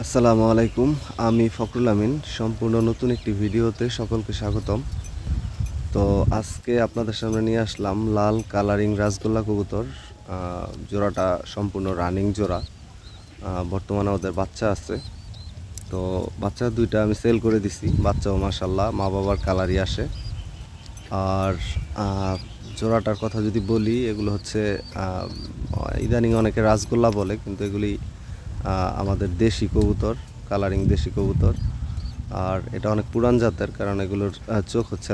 আসসালামু আলাইকুম। আমি ফখরুল আমিন। সম্পূর্ণ নতুন একটি ভিডিওতে সকলকে স্বাগতম। তো আজকে আপনাদের সামনে নিয়ে আসলাম লাল কালারিং রাজগোল্লা কবুতর। জোড়াটা সম্পূর্ণ রানিং জোড়া। বর্তমানে ওদের বাচ্চা আছে। তো বাচ্চা দুইটা আমি সেল করে দিছি। বাচ্চাও মাশাল্লাহ মা বাবার কালারই আসে। আর জোড়াটার কথা যদি বলি, এগুলো হচ্ছে ইদানিং অনেকে রাজগোল্লা বলে, কিন্তু এগুলি আমাদের দেশি কবুতর, কালারিং দেশি কবুতর। আর এটা অনেক পুরান জাতের, কারণ এগুলোর চোখ হচ্ছে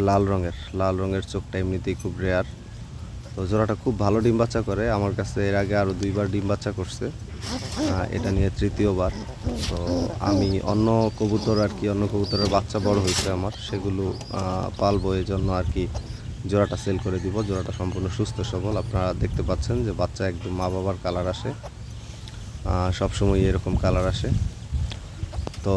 লাল রঙের চোখটা এমনিতেই খুব রেয়ার। তো জোড়াটা খুব ভালো ডিম বাচ্চা করে। আমার কাছে এর আগে আরও দুইবার ডিম বাচ্চা করছে, এটা নিয়ে তৃতীয়বার। তো আমি অন্য কবুতর আর কি, অন্য কবুতরের বাচ্চা বড় হয়েছে আমার, সেগুলো পালবো, এই জন্য আর কি জোড়াটা সেল করে দিব। জোড়াটা সম্পূর্ণ সুস্থ সবল, আপনারা দেখতে পাচ্ছেন যে বাচ্চা একদম মা বাবার কালার আসে, সবসময় এরকম কালার আসে। তো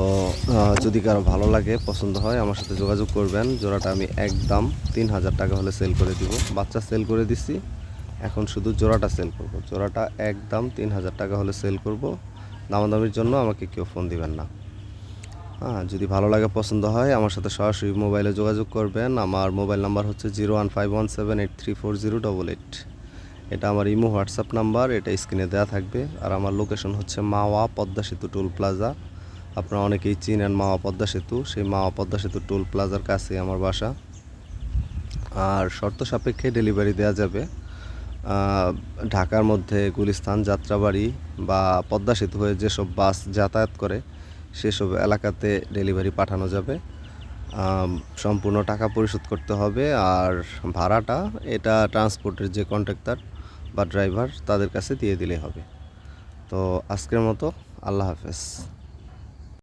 যদি কারো ভালো লাগে, পছন্দ হয়, আমার সাথে যোগাযোগ করবেন। জোড়াটা আমি একদম 3,000 টাকা হলে সেল করে দিব। বাচ্চা সেল করে দিছি, এখন শুধু জোড়াটা সেল করব। জোড়াটা একদম 3,000 টাকা হলে সেল করব। দামাদামির জন্য আমাকে কেউ ফোন দিবেন না। যদি ভালো লাগে, পছন্দ হয়, আমার সাথে সরাসরি মোবাইলে যোগাযোগ করবেন। আমার মোবাইল নাম্বার হচ্ছে 01517834088। এটা আমার ইমো হোয়াটসঅ্যাপ নাম্বার, এটা স্ক্রিনে দেওয়া থাকবে। আর আমার লোকেশন হচ্ছে মাওয়া পদ্মা সেতু টোল প্লাজা। আপনারা অনেকেই চিনেন মাওয়া পদ্মা সেতু, সেই মাওয়া পদ্মা সেতু টোল প্লাজার কাছেই আমার বাসা। আর শর্ত সাপেক্ষে ডেলিভারি দেওয়া যাবে। ঢাকার মধ্যে গুলিস্তান, যাত্রাবাড়ি বা পদ্মা সেতু হয়ে যেসব বাস যাতায়াত করে সেসব এলাকাতে ডেলিভারি পাঠানো যাবে। সম্পূর্ণ টাকা পরিশোধ করতে হবে। আর ভাড়াটা এটা ট্রান্সপোর্টের যে কন্ট্রাক্টর বা ড্রাইভার, তাদের কাছে দিয়ে দিলেই হবে। তো আজকের মতো আল্লাহ হাফেজ।